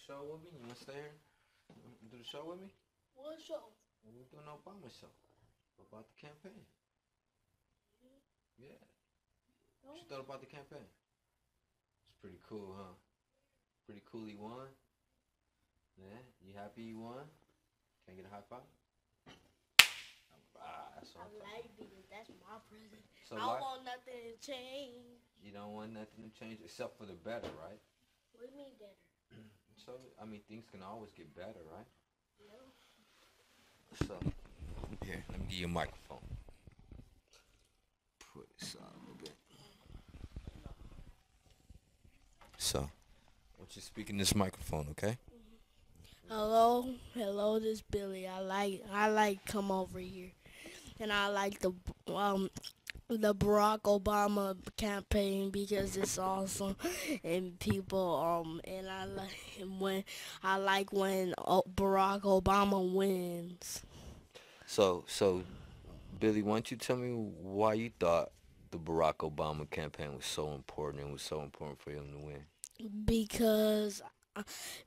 show with me? You wanna stay here? Do the show with me? What show? We're doing an Obama show about the campaign. Yeah. What you thought about the campaign? It's pretty cool, huh? Pretty cool he won. Yeah. You happy he won? Can I get a high five? That's what I I'm talking like because that's my present. So I why? don't want nothing to change. You don't want nothing to change except for the better, right? What do you mean better? So, I mean, things can always get better, right? No. So, here, let me give you a microphone. Put this out a little bit. So, I want you to speak in this microphone, okay? Hello, this Billy. I like come over here, and I like the Barack Obama campaign because it's awesome, and people and I like when Barack Obama wins. So, Billy, why don't you tell me why you thought the Barack Obama campaign was so important and was so important for him to win? because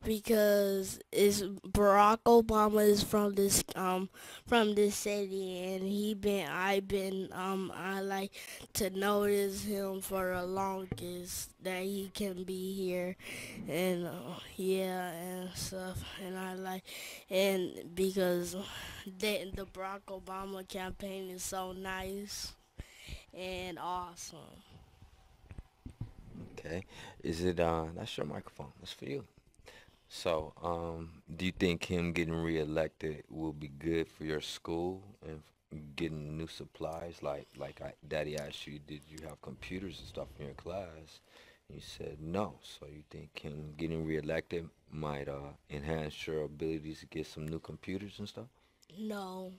because it's Barack Obama is from this city, and I like to notice him for the longest that he can be here, and yeah, and stuff, and I like, and because the Barack Obama campaign is so nice and awesome. Okay. Is it, that's your microphone. That's for you. So, do you think him getting reelected will be good for your school and getting new supplies? Daddy asked you, did you have computers and stuff in your class? And you said no. So you think him getting reelected might enhance your abilities to get some new computers and stuff? No,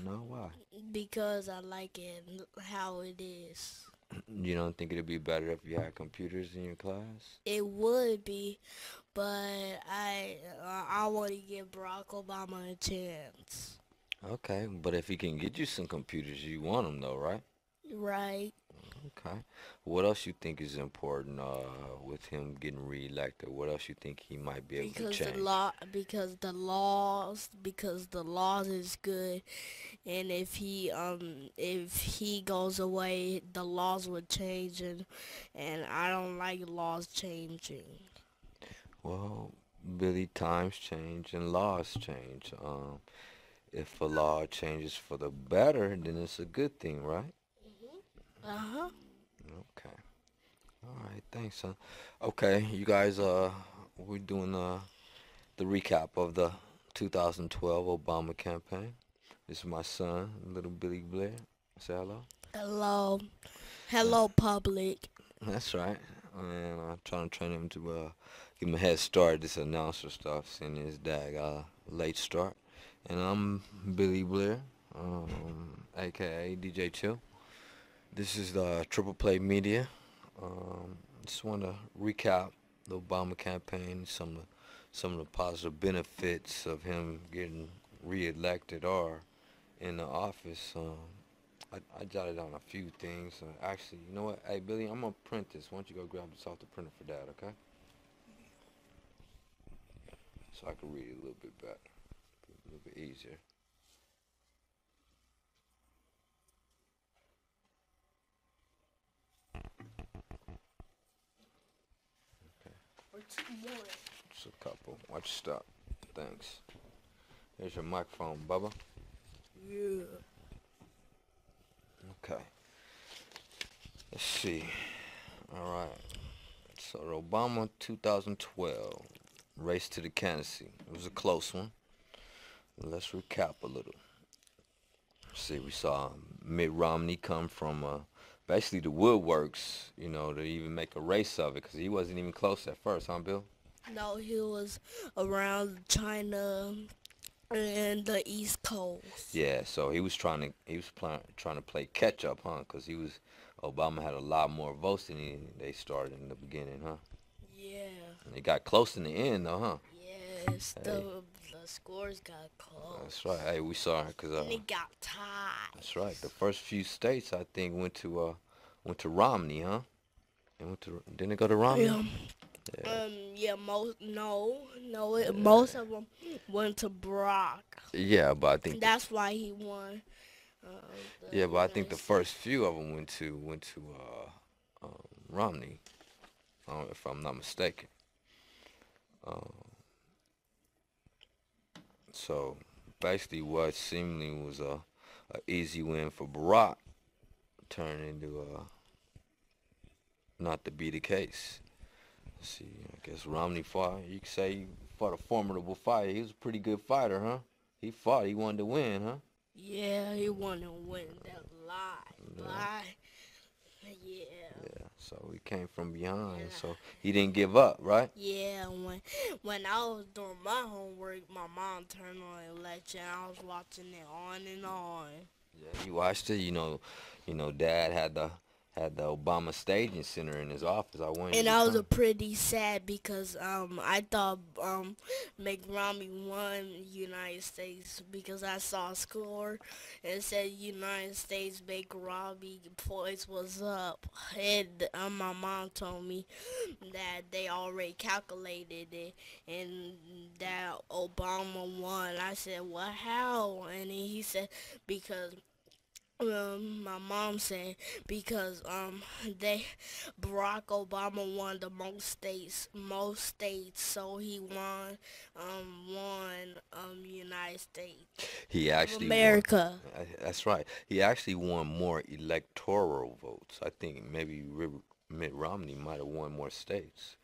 No, why? because I like it how it is. You don't think it'd be better if you had computers in your class? It would be, but I want to give Barack Obama a chance. Okay, but if he can get you some computers, you want them though, right? Right? Okay. What else you think is important with him getting reelected? What else you think he might be able to Because change? because the laws is good, and if he goes away, the laws would change, and I don't like laws changing. Well, Billy, times change and laws change. If a law changes for the better, then it's a good thing, right? Uh huh. Okay. All right. Thanks, son. Okay, you guys. We're doing the recap of the 2012 Obama campaign. This is my son, little Billy Blair. Say hello. Hello, Uh, hello, public. That's right. And I'm trying to train him to give him a head start. This announcer stuff, seeing his dad got a late start. And I'm Billy Blair, aka DJ Chill. This is the Triple Play Media. Just want to recap the Obama campaign, some of the positive benefits of him getting reelected or in the office. I jotted down a few things. Actually, you know what? Hey, Billy, I'm going to print this. Why don't you go grab this off the printer for Dad, okay? So I can read it a little bit better, a little bit easier. Okay, Or two more. just a couple. Watch stop. Thanks. Here's your microphone, Bubba. Yeah. Okay. Let's see. All right. So the Obama 2012 race to the candidacy. It was a close one. Let's recap a little. See, we saw Mitt Romney come from basically the woodworks, to even make a race of it, because he wasn't even close at first, huh, Bill? No, he was around China and the East Coast. Yeah, so trying to play catch up, huh? Because Obama had a lot more votes than they started in the beginning, huh? Yeah. And they got close in the end, though, huh? Yes, Hey, the scores got that's close. right. Hey, we saw it, cause And it got tied. that's right. The first few states, I think, went to Romney, huh? Didn't it go to Romney? Yeah. Yeah, most of them went to Brock. Yeah, but I think the That's why he won yeah, the but I think United the States. first few of them went to Romney, if I'm not mistaken. Uh, so basically, what seemingly was a easy win for Barack turned into not to be the case. See, I guess Romney fought. You could say he fought a formidable fight. He was a pretty good fighter, huh? He fought. He wanted to win, huh? Yeah, he wanted to win that Yeah, lie. Yeah, yeah. So he came from behind. and So he didn't give up, right? yeah. When I was doing my homework, my mom turned on the election. I was watching it on and on. Yeah, you watched it. Dad had the Obama Staging Center in his office. I wanted you And to I was come. a pretty sad because I thought Mitt Romney won United States because I saw a score and it said United States Mitt Romney points was up, and my mom told me that they already calculated it and that Obama won. I said, "Well, how?" And then he said because my mom said because they Barack Obama won the most states, so he won United States He of actually won. America. That's right. He actually won more electoral votes. I think maybe Mitt Romney might have won more states,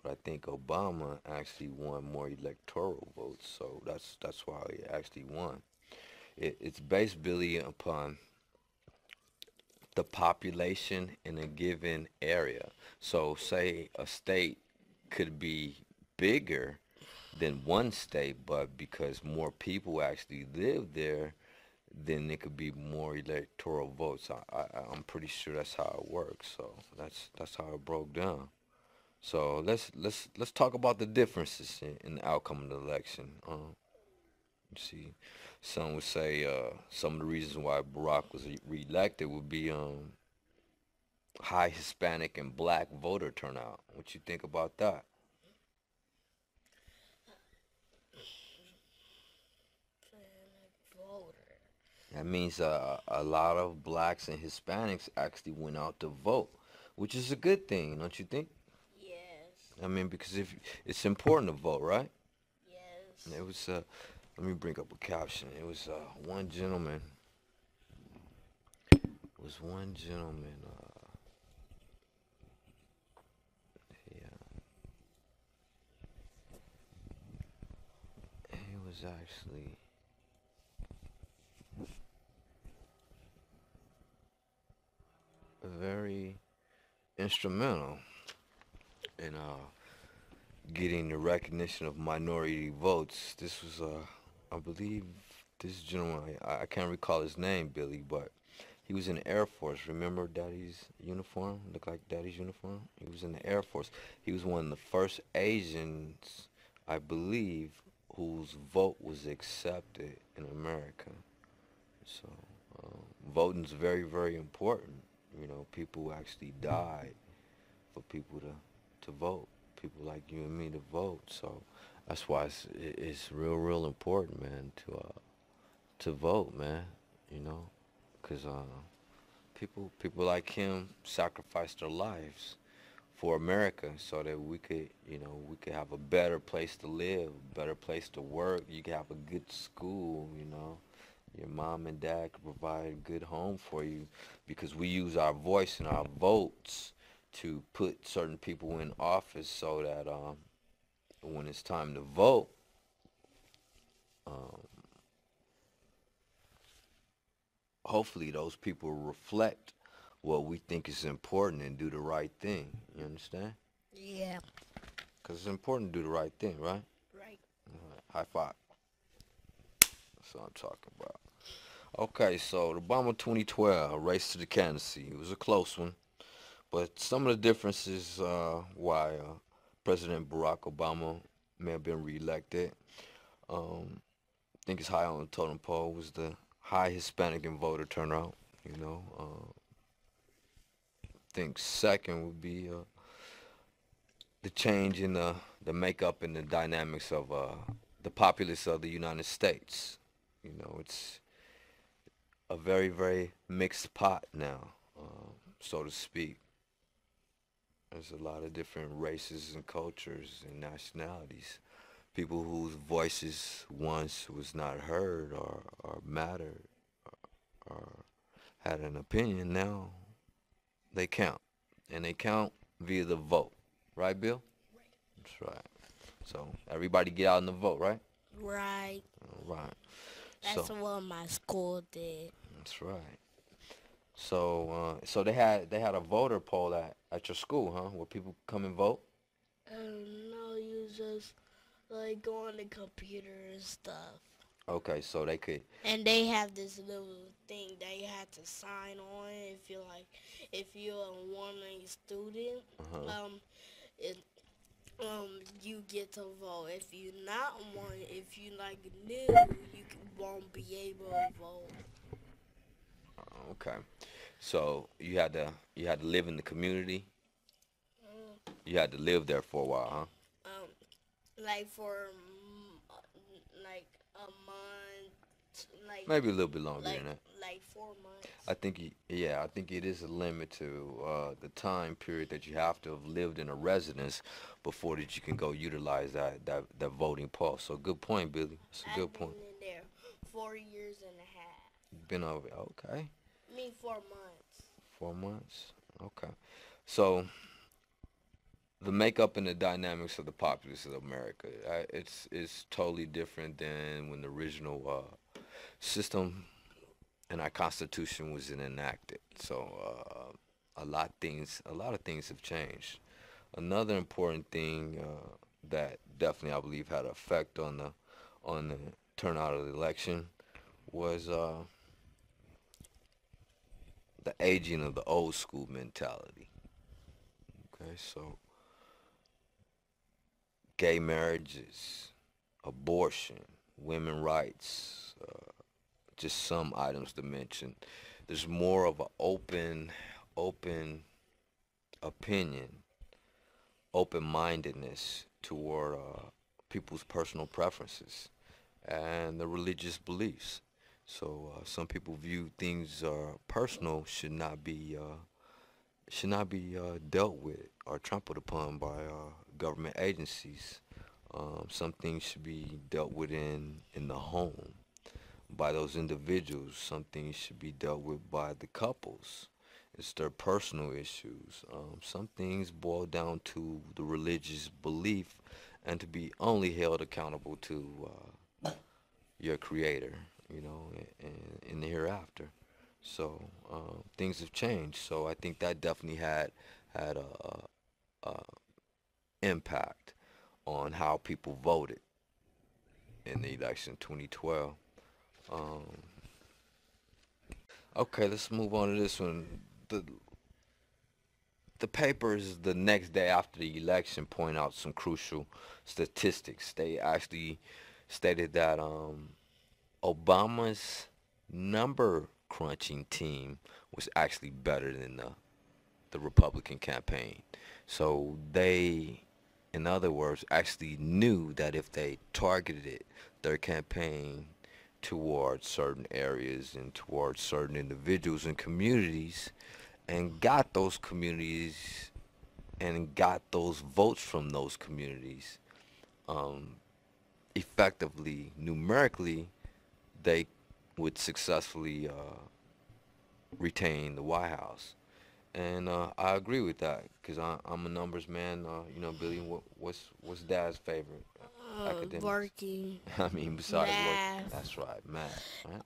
but I think Obama actually won more electoral votes. So that's why he actually won. It's based, Billy, upon the population in a given area. So, say a state could be bigger than one state, but because more people actually live there, then it could be more electoral votes. I'm pretty sure that's how it works. So that's how it broke down. So let's talk about the differences in the outcome of the election. You see, some would say some of the reasons why Barack was reelected would be high Hispanic and black voter turnout. What you think about that? Voter. That means a lot of blacks and Hispanics actually went out to vote, which is a good thing, don't you think? Yes. I mean, because if it's important to vote, right? And Yes. it was let me bring up a caption. It was one gentleman. It was one gentleman. Yeah, he was actually very instrumental in getting the recognition of minority votes. This was, I believe, this gentleman. I can't recall his name, Billy, but he was in the Air Force. Remember Daddy's uniform? Looked like Daddy's uniform. He was in the Air Force. He was one of the first Asians, I believe, whose vote was accepted in America. So, voting's very, very important. People actually died for people to vote. People like you and me to vote. So that's why it's real, real important, man, to vote, man. You know, because people like him sacrificed their lives for America so that we could have a better place to live, a better place to work. You could have a good school. Your mom and dad could provide a good home for you because we use our voice and our votes to put certain people in office so that when it's time to vote, um, hopefully those people reflect what we think is important and do the right thing. You understand? Yeah. Because it's important to do the right thing, right? Right. High five. That's what I'm talking about. Okay, so the Obama 2012 race to the candidacy. It was a close one, but some of the differences why President Barack Obama may have been reelected. I think it's high on the totem pole was the high Hispanic and voter turnout. I think second would be the change in the makeup and the dynamics of the populace of the United States. You know, it's a very, very mixed pot now, so to speak. There's a lot of different races and cultures and nationalities. People whose voices once was not heard or mattered or had an opinion, now they count. And they count via the vote. Right, Bill? That's right. So everybody get out and the vote, right? Right. All right. That's So what my school did. that's right. So they had a voter poll at your school, huh? Where people come and vote. No, you just like go on the computer and stuff. Okay, so they could. And they have this little thing that you have to sign on if you're a wanting student. Uh-huh. It, you get to vote. If you not one, if you like new, won't be able to vote. Okay. So you had to live in the community. You had to live there for a while, Like for like a month, maybe a little bit longer like than that. like 4 months. I think it is a limit to the time period that you have to have lived in a residence before that you can go utilize that voting pulse. So good point, Billy. It's a good I've been point. in there 4 years and a half. Been over. Okay, I mean 4 months. 4 months. Okay. So the makeup and the dynamics of the populace of America, it's totally different than when the original system and our Constitution was enacted. So a lot of things have changed. Another important thing that definitely I believe had an effect on the turnout of the election was the aging of the old school mentality. Okay, so gay marriages, abortion, women rights, just some items to mention. There's more of an open opinion, open-mindedness toward people's personal preferences and the religious beliefs. So some people view things personal should not be dealt with or trampled upon by government agencies. Some things should be dealt with in the home by those individuals. Some things should be dealt with by the couples. It's their personal issues. Some things boil down to the religious belief and to be only held accountable to your creator, in the hereafter. So things have changed. So I think that definitely had a impact on how people voted in the election 2012. Um, okay, let's move on to this one. The the papers the next day after the election point out some crucial statistics. They actually stated that Obama's number crunching team was actually better than the Republican campaign. So they, in other words, actually knew that if they targeted their campaign towards certain areas and towards certain individuals and communities and got those communities and got those votes from those communities um, effectively, numerically, they would successfully retain the White House. And I agree with that because I'm a numbers man. Billy, what's Dad's favorite academics? Working, I mean, besides work, math. that's right, math, right?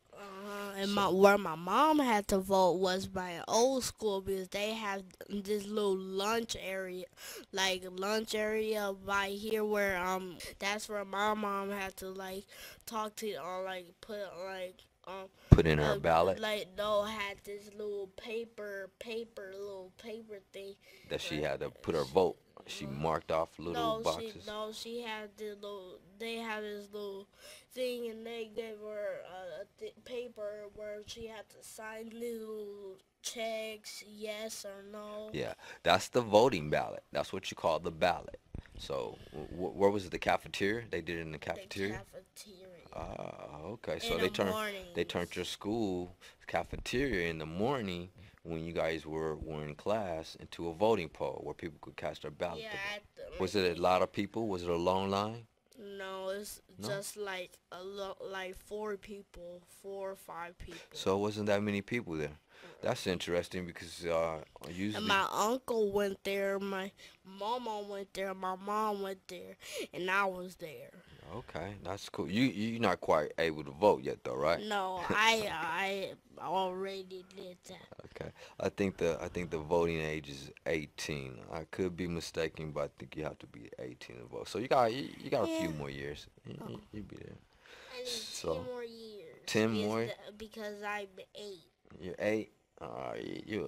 And So, where my mom had to vote was by an old school because they have this little lunch area by here where that's where my mom had to like talk to like put um put in her uh, ballot like no had this little paper thing that she like had to put her vote. She marked off little boxes. she had this little. They had this little thing, and they gave her paper where she had to sign little checks, yes or no. Yeah, that's the voting ballot. That's what you call the ballot. So where was it? The cafeteria? They did it in the The cafeteria. cafeteria Okay. in So the they turned mornings. your school cafeteria in the morning when you guys were in class into a voting poll where people could cast their ballot Yeah, to vote. at the, Was it a lot of people? Was it a long line? no, it's No. just like like 4 people, 4 or 5 people. So it wasn't that many people there. That's interesting because And usually. my uncle went there, my mama went there, my mom went there, and I was there. Okay, that's cool. You're not quite able to vote yet though, right? No, I already did that. Okay. I think the voting age is 18. I could be mistaken, but I think you have to be 18 to vote. So you got a few Yeah. more years. Oh, You'll be there. I need ten So more years. 10 more. Because I'm 8. You're 8.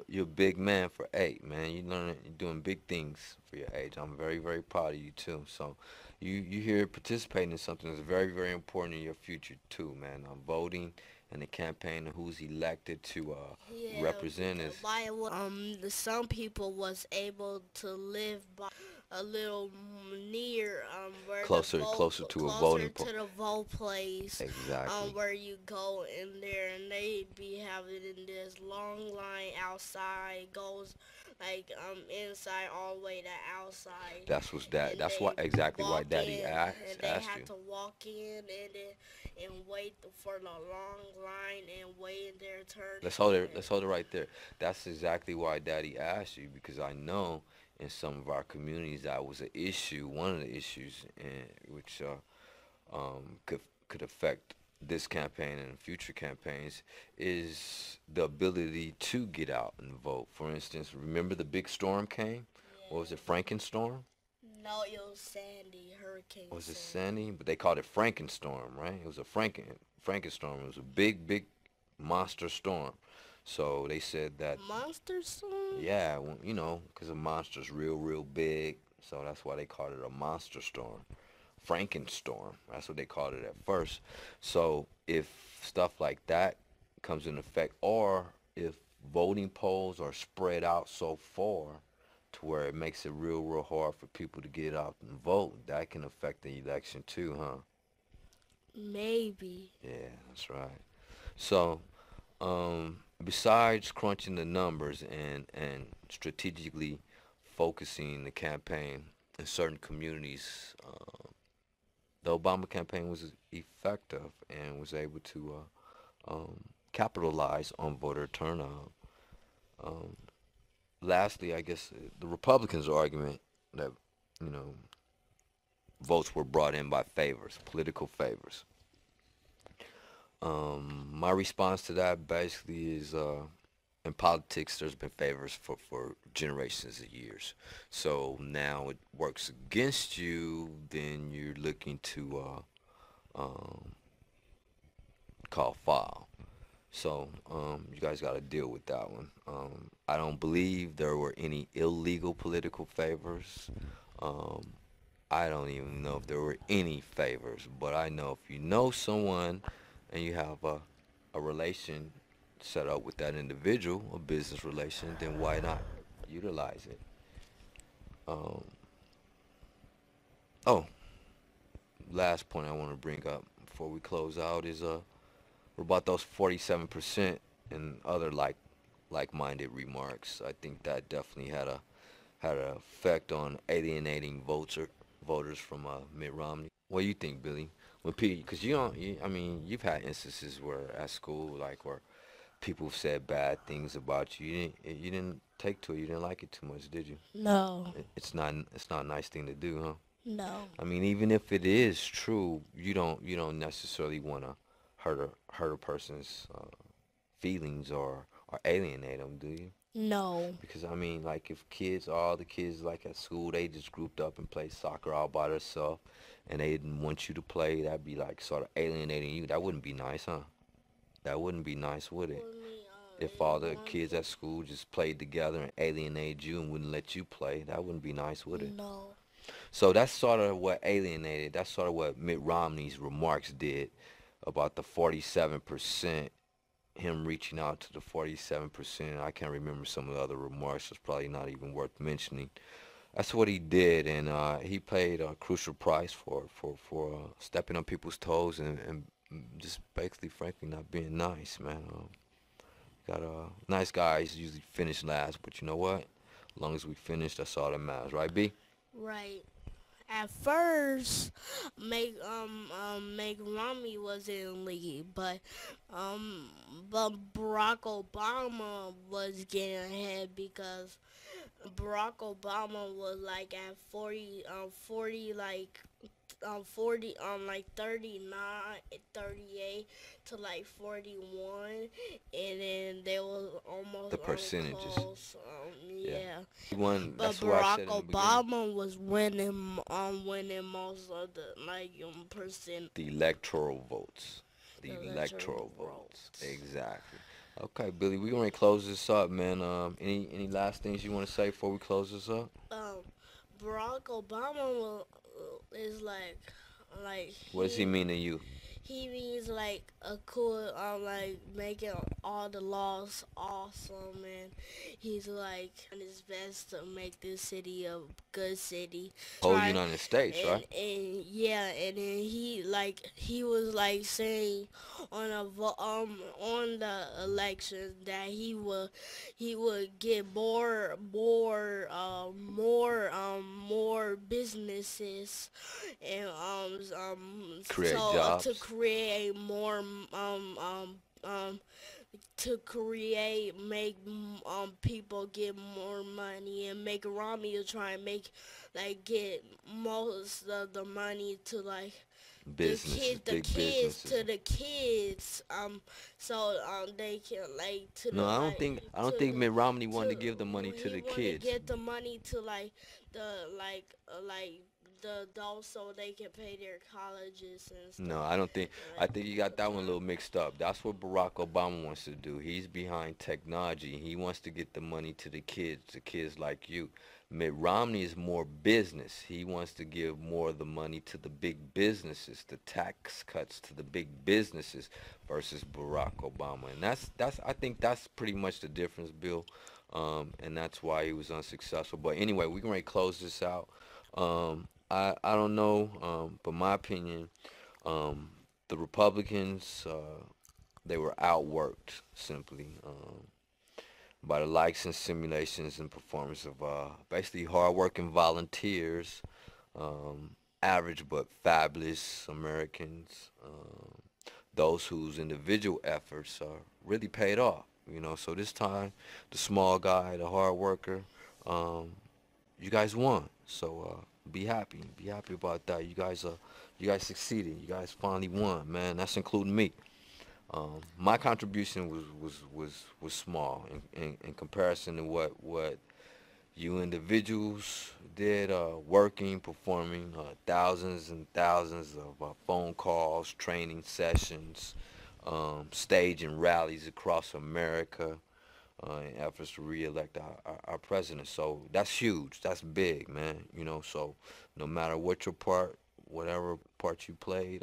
You're a big man for 8, man. You're doing big things for your age. I'm very very proud of you too. So you here participating in something that's very very important in your future too, man. Voting and the campaign and who's elected to Yeah, represent because us some people was able to live by a little near where the closer to a closer voting to poll. the vote place, Exactly. where you go in there and they be having in this long line outside goes like inside all the way to outside, and That's why they exactly why walk Daddy in and they asked have you. to walk in and wait for the long line and wait their turn. Let's hold it right there. That's exactly why Daddy asked you because I know in some of our communities that was an issue, one of the issues, which could affect this campaign and future campaigns is the ability to get out and vote. For instance, remember the big storm came? What was it, Yeah. Frankenstorm? No, it was Sandy, Hurricane Was it Sandy. Sandy? But they called it Frankenstorm, right? It was a Frankenstorm. It was a big monster storm. So they said that Monster Song? yeah, you know, because a monster's real big, so that's why they called it a monster storm. Frankenstorm. That's what they called it at first. So if stuff like that comes in effect, or if voting polls are spread out so far to where it makes it real hard for people to get out and vote, that can affect the election too, huh? Maybe. Yeah, that's right. So, besides crunching the numbers and strategically focusing the campaign in certain communities, the Obama campaign was effective and was able to capitalize on voter turnout. Um, Lastly, I guess the Republicans' argument that you know votes were brought in by favors, political favors. My response to that basically is in politics, there's been favors for generations of years. So now it works against you, then you're looking to call foul. So you guys got to deal with that one. I don't believe there were any illegal political favors. Um, I don't even know if there were any favors, but I know if you know someone and you have a relation set up with that individual, a business relation, then why not utilize it? Um, oh, last point I want to bring up before we close out is what about those 47% and other like-minded remarks. I think that definitely had an effect on alienating voters from Mitt Romney. What do you think, Billy? When people, because you don't, I mean, you've had instances where at school, like where people said bad things about you. You didn't take to it. You didn't like it too much, did you? No. It's not a nice thing to do, huh? No. I mean, even if it is true, you don't necessarily want to hurt a person's feelings or alienate them, do you? No. Because I mean, like if all the kids like at school, they just grouped up and played soccer all by themselves, and they didn't want you to play, that'd be like sort of alienating you. That wouldn't be nice, huh? That wouldn't be nice, would it? What do you mean? If all the kids at school just played together and alienated you and wouldn't let you play, that wouldn't be nice, would it? No. So that's sort of what alienated. That's sort of what Mitt Romney's remarks did about the 47%. Him reaching out to the 47%. I can't remember some of the other remarks. It's probably not even worth mentioning that's what he did, and he paid a crucial price for stepping on people's toes and just basically, frankly, not being nice, man. Got nice guys usually finish last, but you know what? As long as we finish, that's all that matters, right, B? Right. At first, Meg Romney was in lead, um, but Barack Obama was getting ahead because Barack Obama was like at 40 like 40 like 39, 38 to like 41, and then they was The almost percentages. close, Yeah. yeah. He won. But That's what I Barack said in the beginning. Obama was winning most of the like percent The electoral votes. The electoral electoral votes. votes. Exactly. Okay, Billy, we're gonna close this up, man. Any last things you want to say before we close this up? Um, Barack Obama is like What does he mean to you? he means like a cool like making all the laws awesome, and he's like trying his best to make this city a good city. Whole Try United States, right? and yeah, and then he was like saying on on the election that he would get more businesses, and Create so to jobs. create more to create make people get more money, and make Rami to try and make like get most of the money to like Businesses, the big kids businesses. to the kids, so they can like to No, the like I don't think Mitt Romney wanted to to give the money to he the want to kids. get the money to like the the adults so they can pay their colleges and No, stuff. I don't think. And, I like, think you got that one a little mixed up. That's what Barack Obama wants to do. He's behind technology. He wants to get the money to kids like you. Mitt Romney is more business. He wants to give more of the money to the big businesses, the tax cuts to the big businesses versus Barack Obama. And that's I think that's pretty much the difference, Bill. And that's why he was unsuccessful. But anyway, we're going to close this out. I don't know, but my opinion, um, the Republicans, they were outworked simply by the likes and simulations and performance of basically hardworking volunteers, average but fabulous Americans, those whose individual efforts really paid off. You know, so this time, the small guy, the hard worker, um, you guys won. So be happy. Be happy about that. You guys succeeded. You guys finally won, man. That's including me. My contribution was small in comparison to what you individuals did, working, performing thousands and thousands of phone calls, training sessions, staging rallies across America, in efforts to re-elect our president. So that's huge. That's big, man. You know, so no matter what your part, whatever part you played,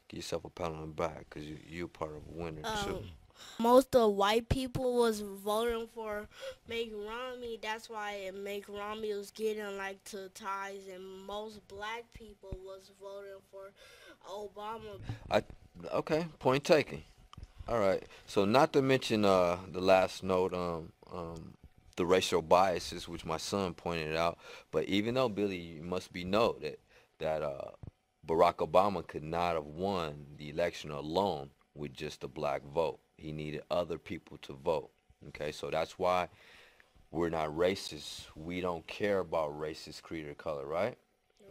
give yourself a pat on the back because you're part of a winner too. um most of white people was voting for Mitt Romney. That's why Mitt Romney was getting like to ties, and most black people was voting for Obama. I okay, point taken. All right. So not to mention the last note, the racial biases which my son pointed out. But even though Billy, it must be noted that Barack Obama could not have won the election alone with just a black vote. He needed other people to vote. Okay, so that's why we're not racist. We don't care about racist creed or color, right?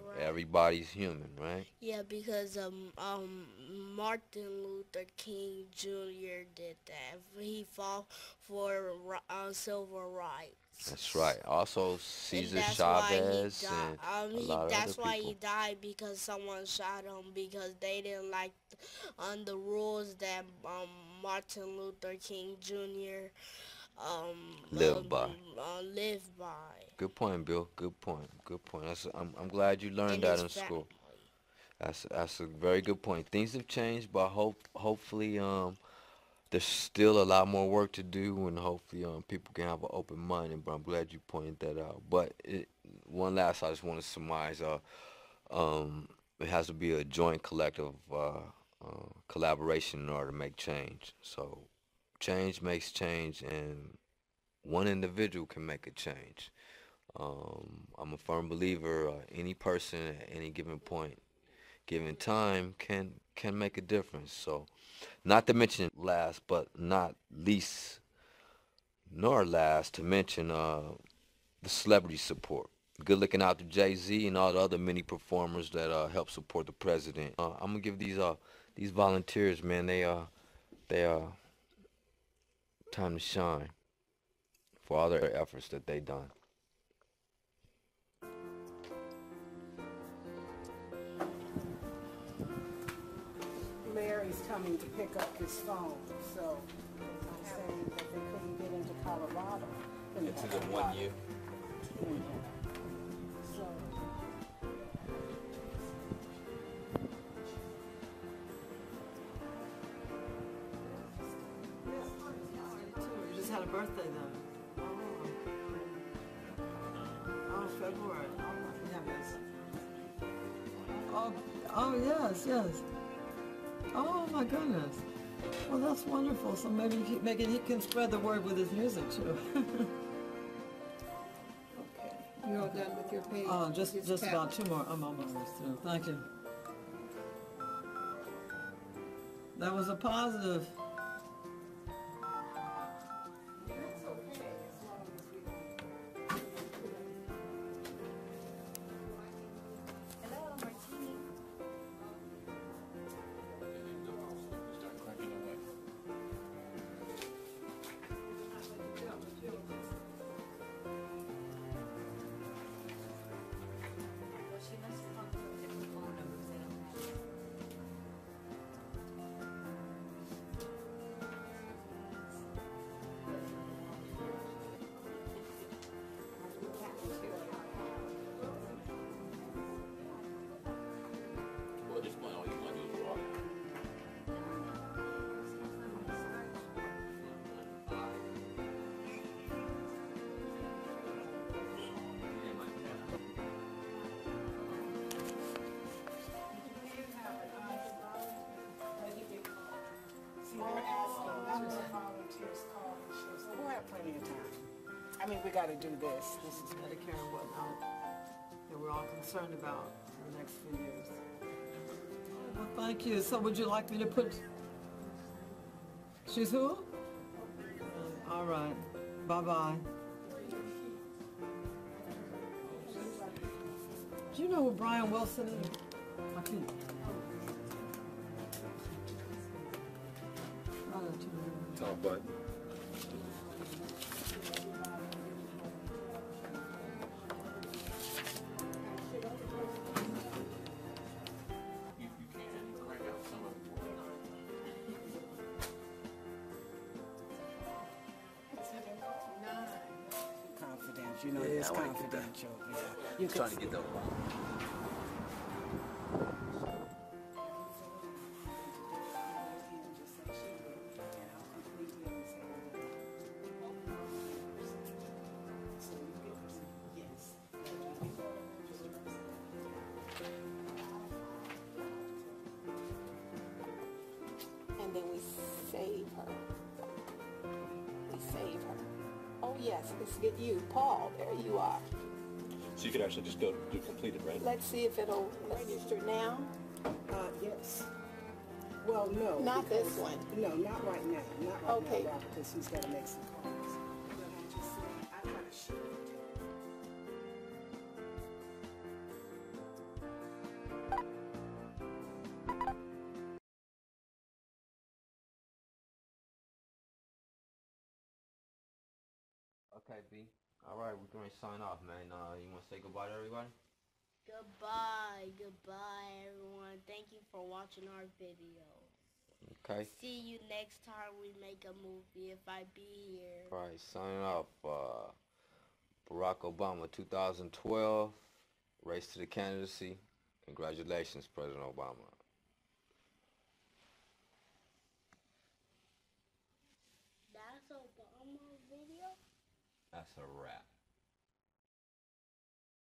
Right. Everybody's human, right? Yeah, because Martin Luther King Jr. did that. He fought for civil That's rights, right. Also, and Cesar that's why he Chavez died. and a lot of other That's why he people. died, because someone shot him because they didn't like the rules that Martin Luther King Jr. Live by. lived by, Good point, Bill. Good point. Good point. I'm glad you learned and that his in family. school. That's a very good point. Things have changed, but hopefully there's still a lot more work to do, and hopefully people can have an open mind. But I'm glad you pointed that out. But one last, I just want to surmise. It has to be a joint collective collaboration in order to make change. So change makes change, and one individual can make a change. I'm a firm believer any person at any given point, given time, can make a difference. So, not to mention last but not least, nor last to mention the celebrity support. Good looking out to Jay-Z and all the other many performers that help support the president. I'm gonna give these volunteers, man, they time to shine for all their efforts that they done. Larry's coming to pick up his phone, so I'm saying that they couldn't get into Colorado. It's in the 1 year. So, You just had a birthday then. Oh, February. Oh, my goodness. Oh, yes, yes. Oh, my goodness. Well, that's wonderful. So maybe he can spread the word with his music too. okay. You all done with your page? Oh, just about two more. I'm almost through. Thank you. That was a positive. We'll have plenty of time. I mean, we got to do this. This is Medicare and whatnot that we're all concerned about in the next few years. Well, thank you. So would you like me to put... She's who? All right. Bye-bye. Do you know who Brian Wilson is? I can't. Tall bud. Confidential, you know, it's confidential. Yeah, you Trying to get that one. And then we save her. We save her. Oh yes, let's get you, Paul. There you are. So you could actually just go do completed, right? Let's see if it'll register now. Yes. Well, no. Not this one. No, not right now. Not right Okay. now, Robert, because he's got to make some calls. I got to shoot it. Okay, B. All right, we're going to sign off, man. You want to say goodbye to everybody? Goodbye, everyone. Thank you for watching our video. Okay. See you next time we make a movie if I be here. All right, signing off. Barack Obama, 2012, race to the candidacy. Congratulations, President Obama. That's Obama video? That's a wrap.